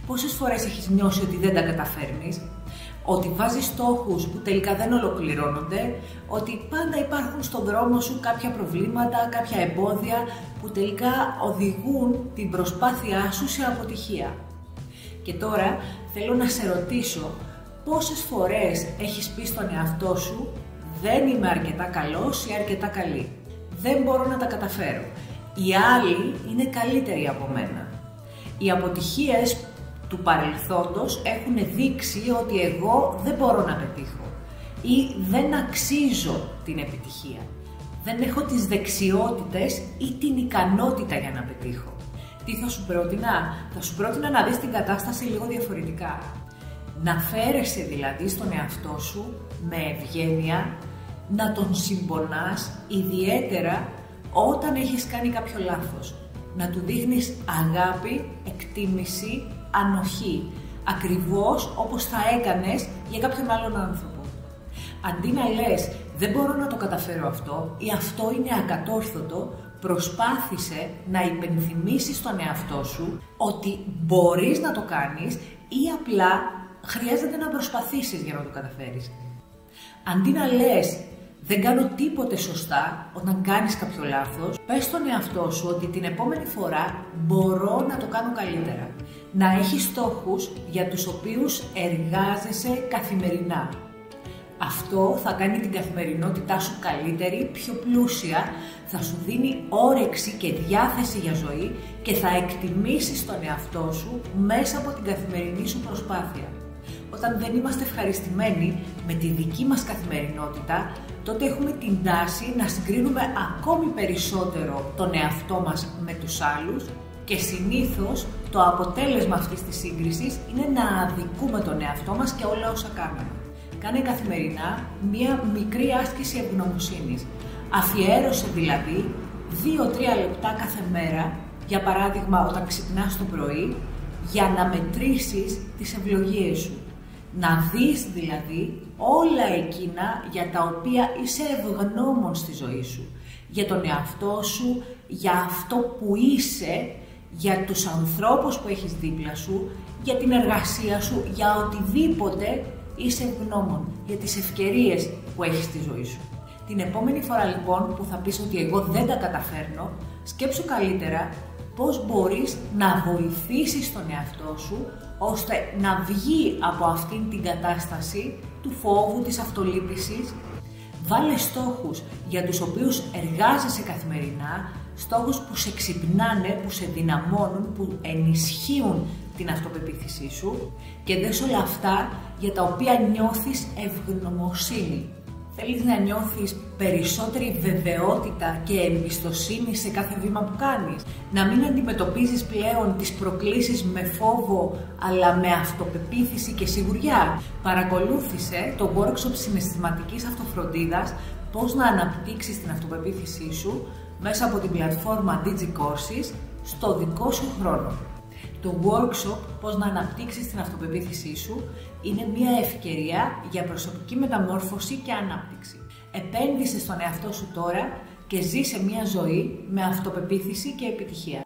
Πόσες φορές έχεις νιώσει ότι δεν τα καταφέρνεις, ότι βάζεις στόχους που τελικά δεν ολοκληρώνονται, ότι πάντα υπάρχουν στον δρόμο σου κάποια προβλήματα, κάποια εμπόδια που τελικά οδηγούν την προσπάθειά σου σε αποτυχία. Και τώρα θέλω να σε ρωτήσω πόσες φορές έχεις πει στον εαυτό σου «Δεν είμαι αρκετά καλός ή αρκετά καλή, δεν μπορώ να τα καταφέρω, οι άλλοι είναι καλύτεροι από μένα». Οι αποτυχίες του παρελθόντος έχουν δείξει ότι εγώ δεν μπορώ να πετύχω ή δεν αξίζω την επιτυχία. Δεν έχω τις δεξιότητες ή την ικανότητα για να πετύχω. Τι θα σου πρότεινα? Θα σου πρότεινα να δεις την κατάσταση λίγο διαφορετικά. Να φέρεσαι δηλαδή στον εαυτό σου με ευγένεια, να τον συμπονάς ιδιαίτερα όταν έχεις κάνει κάποιο λάθος. Να του δείχνεις αγάπη, εκτίμηση, ανοχή, ακριβώς όπως θα έκανες για κάποιον άλλον άνθρωπο. Αντί να λες «Δεν μπορώ να το καταφέρω αυτό» ή «Αυτό είναι ακατόρθωτο», προσπάθησε να υπενθυμίσεις στον εαυτό σου ότι μπορείς να το κάνεις ή απλά χρειάζεται να προσπαθήσεις για να το καταφέρεις. Αντί να λες «Δεν κάνω τίποτε σωστά» όταν κάνεις κάποιο λάθος, πες στον εαυτό σου ότι την επόμενη φορά μπορώ να το κάνω καλύτερα. Να έχεις στόχους για τους οποίους εργάζεσαι καθημερινά. Αυτό θα κάνει την καθημερινότητά σου καλύτερη, πιο πλούσια, θα σου δίνει όρεξη και διάθεση για ζωή και θα εκτιμήσεις τον εαυτό σου μέσα από την καθημερινή σου προσπάθεια. Όταν δεν είμαστε ευχαριστημένοι με τη δική μας καθημερινότητα, τότε έχουμε την τάση να συγκρίνουμε ακόμη περισσότερο τον εαυτό μας με τους άλλους και συνήθως το αποτέλεσμα αυτής της σύγκρισης είναι να αδικούμε τον εαυτό μας και όλα όσα κάνουμε. Κάνε καθημερινά μία μικρή άσκηση ευγνωμοσύνης. Αφιέρωσε δηλαδή 2-3 λεπτά κάθε μέρα, για παράδειγμα όταν ξυπνάς το πρωί, για να μετρήσεις τις ευλογίες σου. Να δεις δηλαδή όλα εκείνα για τα οποία είσαι ευγνώμων στη ζωή σου. Για τον εαυτό σου, για αυτό που είσαι, για τους ανθρώπους που έχεις δίπλα σου, για την εργασία σου, για οτιδήποτε είσαι ευγνώμων, για τις ευκαιρίες που έχεις στη ζωή σου. Την επόμενη φορά λοιπόν που θα πεις ότι εγώ δεν τα καταφέρνω, σκέψου καλύτερα πώς μπορείς να βοηθήσεις τον εαυτό σου ώστε να βγει από αυτήν την κατάσταση του φόβου, της αυτολύπησης. Βάλε στόχους για τους οποίους εργάζεσαι καθημερινά, στόχους που σε ξυπνάνε, που σε δυναμώνουν, που ενισχύουν την αυτοπεποίθησή σου και δες όλα αυτά για τα οποία νιώθεις ευγνωμοσύνη. Θέλεις να νιώθεις περισσότερη βεβαιότητα και εμπιστοσύνη σε κάθε βήμα που κάνεις. Να μην αντιμετωπίζεις πλέον τις προκλήσεις με φόβο, αλλά με αυτοπεποίθηση και σιγουριά. Παρακολούθησε το workshop συναισθηματικής αυτοφροντίδας, πώς να αναπτύξεις την αυτοπεποίθησή σου μέσα από την πλατφόρμα DigiCourses στο δικό σου χρόνο. Το workshop «Πώς να αναπτύξεις την αυτοπεποίθησή σου» είναι μια ευκαιρία για προσωπική μεταμόρφωση και ανάπτυξη. Επένδυσε στον εαυτό σου τώρα και ζήσε μια ζωή με αυτοπεποίθηση και επιτυχία.